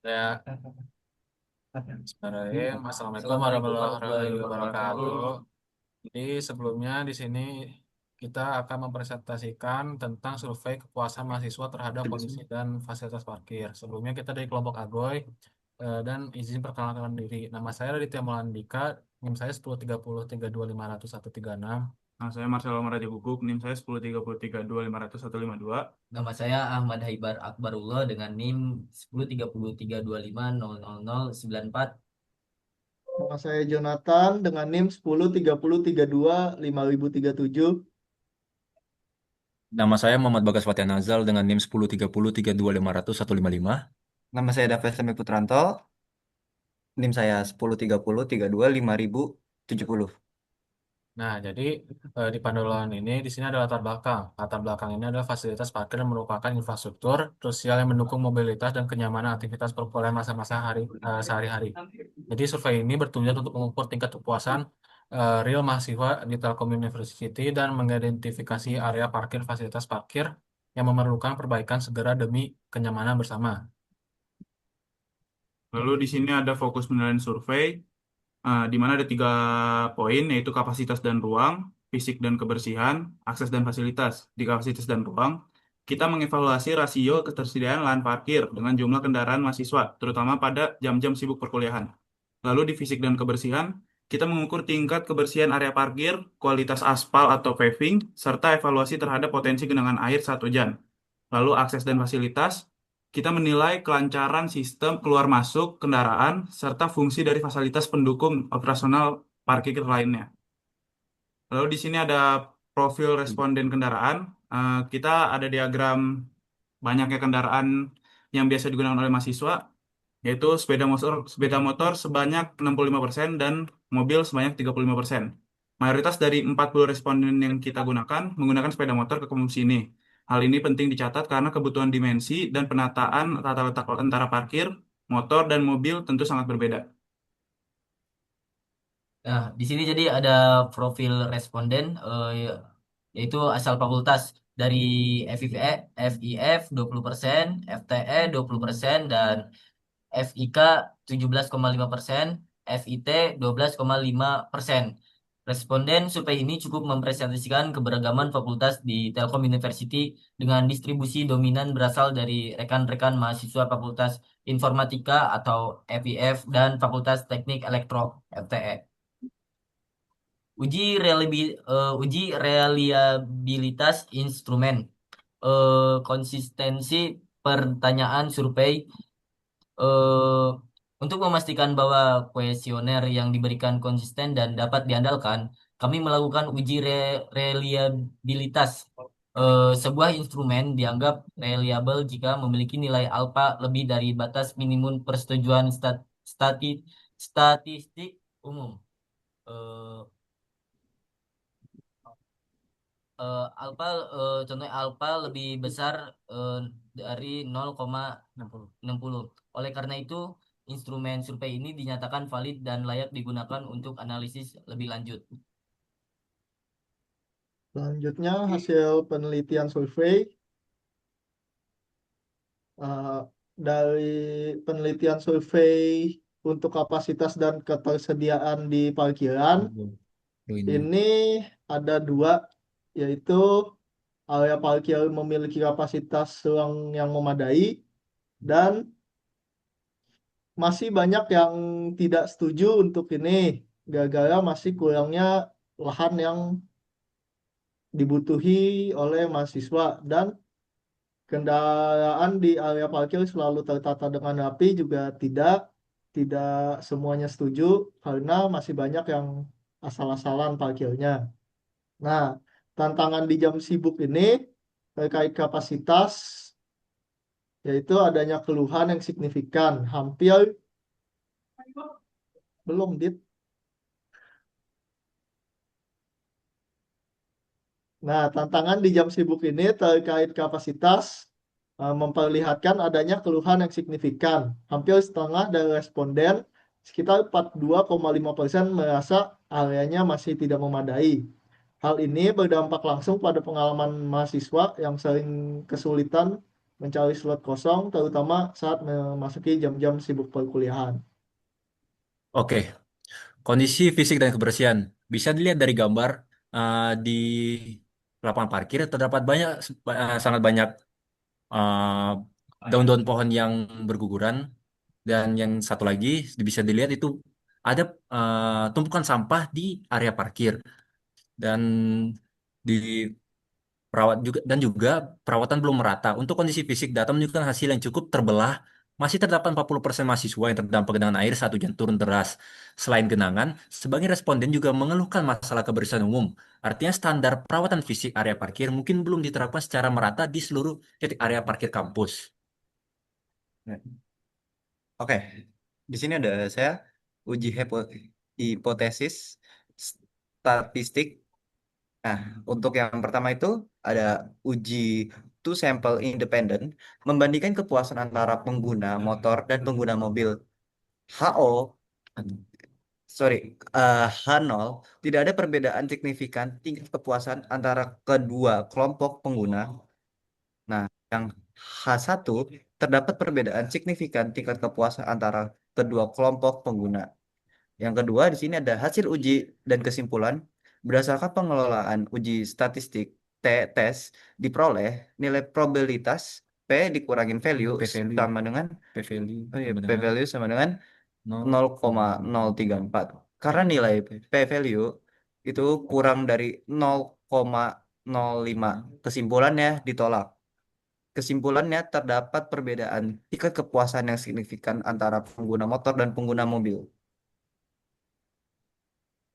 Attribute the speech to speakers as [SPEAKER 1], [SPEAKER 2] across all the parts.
[SPEAKER 1] Ya, Bismillahirrahmanirrahim. Assalamualaikum warahmatullahi wabarakatuh. Jadi sebelumnya di sini kita akan mempresentasikan tentang survei kepuasan mahasiswa terhadap kondisi dan fasilitas parkir. Sebelumnya kita dari kelompok Agoy dan izin perkenalkan diri. Nama saya Raditya Mulandika, NIM saya 103032500136.
[SPEAKER 2] Nah, saya Marcelo Maraja Guguk, NIM saya 103032500152.
[SPEAKER 3] Nama saya Ahmad Haibar Akbarullah dengan NIM 103032500094.
[SPEAKER 4] Nama saya Jonathan dengan NIM 1030325037.
[SPEAKER 5] Nama saya Muhammad Bagas Fatian Nazal dengan NIM 103032500155.
[SPEAKER 6] Nama saya David Semi Putranto, NIM saya 1030325070.
[SPEAKER 1] Nah, jadi di Pandolan ini di sini ada latar belakang. Latar belakang ini adalah fasilitas parkir yang merupakan infrastruktur sosial yang mendukung mobilitas dan kenyamanan aktivitas perkuliahan masa-masa sehari-hari. Jadi survei ini bertujuan untuk mengukur tingkat kepuasan real mahasiswa di Telkom University dan mengidentifikasi area parkir fasilitas parkir yang memerlukan perbaikan segera demi kenyamanan bersama.
[SPEAKER 2] Lalu di sini ada fokus penilaian survei, di mana ada 3 poin, yaitu kapasitas dan ruang, fisik dan kebersihan, akses dan fasilitas. Di kapasitas dan ruang, kita mengevaluasi rasio ketersediaan lahan parkir dengan jumlah kendaraan mahasiswa, terutama pada jam-jam sibuk perkuliahan. Lalu di fisik dan kebersihan, kita mengukur tingkat kebersihan area parkir, kualitas aspal atau paving, serta evaluasi terhadap potensi genangan air saat hujan. Lalu akses dan fasilitas, kita menilai kelancaran sistem keluar masuk kendaraan serta fungsi dari fasilitas pendukung operasional parkir lainnya. Lalu di sini ada profil responden kendaraan. Kita ada diagram banyaknya kendaraan yang biasa digunakan oleh mahasiswa, yaitu sepeda motor sebanyak 65% dan mobil sebanyak 35%. Mayoritas dari 40 responden yang kita gunakan menggunakan sepeda motor ke konsumsi ini. Hal ini penting dicatat karena kebutuhan dimensi dan penataan tata letak antara parkir, motor, dan mobil tentu sangat berbeda.
[SPEAKER 3] Nah, di sini jadi ada profil responden, yaitu asal fakultas dari FIE, FIF 20%, FTE 20%, dan FIK 17,5%, FIT 12,5%. Responden survei ini cukup mempresentasikan keberagaman fakultas di Telkom University dengan distribusi dominan berasal dari rekan-rekan mahasiswa Fakultas Informatika atau FIF dan Fakultas Teknik Elektro FTE. Uji reliabilitas instrumen. Konsistensi pertanyaan survei, eh, untuk memastikan bahwa kuesioner yang diberikan konsisten dan dapat diandalkan, kami melakukan uji reliabilitas. Sebuah instrumen dianggap reliable jika memiliki nilai alfa lebih dari batas minimum persetujuan statistik umum. Eh, Alpha, contohnya alpha lebih besar dari 0,60. Oleh karena itu, instrumen survei ini dinyatakan valid dan layak digunakan untuk analisis lebih lanjut.
[SPEAKER 4] Selanjutnya hasil penelitian survei. Eh, dari penelitian survei untuk kapasitas dan ketersediaan di parkiran, ini ada dua, yaitu area parkir memiliki kapasitas ruang yang memadai dan masih banyak yang tidak setuju untuk ini, gara-gara masih kurangnya lahan yang dibutuhi oleh mahasiswa dan kendaraan di area parkir selalu tertata dengan rapi juga tidak semuanya setuju karena masih banyak yang asal-asalan parkirnya. Nah, tantangan di jam sibuk ini terkait kapasitas yaitu adanya keluhan yang signifikan, hampir belum dit. Nah, tantangan di jam sibuk ini terkait kapasitas memperlihatkan adanya keluhan yang signifikan. Hampir setengah dari responden, sekitar 42,5% merasa areanya masih tidak memadai. Hal ini berdampak langsung pada pengalaman mahasiswa yang sering kesulitan mencari slot kosong, terutama saat memasuki jam-jam sibuk perkuliahan.
[SPEAKER 5] Oke, kondisi fisik dan kebersihan bisa dilihat dari gambar di lapangan parkir terdapat sangat banyak eh, daun-daun pohon yang berguguran dan yang satu lagi bisa dilihat itu ada tumpukan sampah di area parkir dan di juga perawatan belum merata. Untuk kondisi fisik, data menunjukkan hasil yang cukup terbelah. Masih terdapat 40% mahasiswa yang terdampak genangan air saat hujan turun deras. Selain genangan, sebagian responden juga mengeluhkan masalah kebersihan umum. Artinya standar perawatan fisik area parkir mungkin belum diterapkan secara merata di seluruh titik area parkir kampus.
[SPEAKER 6] Ya. Oke, di sini ada saya uji hipotesis statistik. Nah, untuk yang pertama itu ada uji two sample independent membandingkan kepuasan antara pengguna motor dan pengguna mobil. HO, sorry, H0 tidak ada perbedaan signifikan tingkat kepuasan antara kedua kelompok pengguna. Nah, yang H1 terdapat perbedaan signifikan tingkat kepuasan antara kedua kelompok pengguna. Yang kedua, di sini ada hasil uji dan kesimpulan. Berdasarkan pengelolaan uji statistik tes diperoleh nilai probabilitas P dikurangin value
[SPEAKER 5] P-value.
[SPEAKER 6] sama dengan
[SPEAKER 5] P-value
[SPEAKER 6] oh iya,
[SPEAKER 5] sama
[SPEAKER 6] P
[SPEAKER 5] dengan
[SPEAKER 6] value sama dengan
[SPEAKER 5] 0.
[SPEAKER 6] 0,034. Karena nilai P value itu kurang dari 0,05. Kesimpulannya ditolak. Kesimpulannya terdapat perbedaan tingkat kepuasan yang signifikan antara pengguna motor dan pengguna mobil.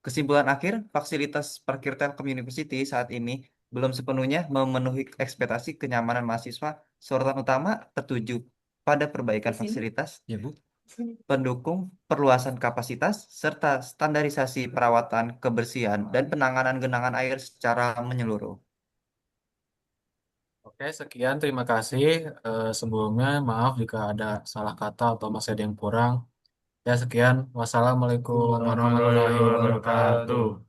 [SPEAKER 6] Kesimpulan akhir, fasilitas parkir Telkom University saat ini belum sepenuhnya memenuhi ekspektasi kenyamanan mahasiswa. Sorotan utama tertuju pada perbaikan fasilitas,
[SPEAKER 5] Ya, Bu.
[SPEAKER 6] pendukung perluasan kapasitas, serta standarisasi perawatan, kebersihan, dan penanganan genangan air secara menyeluruh.
[SPEAKER 1] Oke, sekian. Terima kasih. Sebelumnya, maaf jika ada salah kata atau masih ada yang kurang. Ya, sekian. Wassalamualaikum warahmatullahi
[SPEAKER 2] Warahmatullahi
[SPEAKER 1] wabarakatuh.
[SPEAKER 2] wabarakatuh.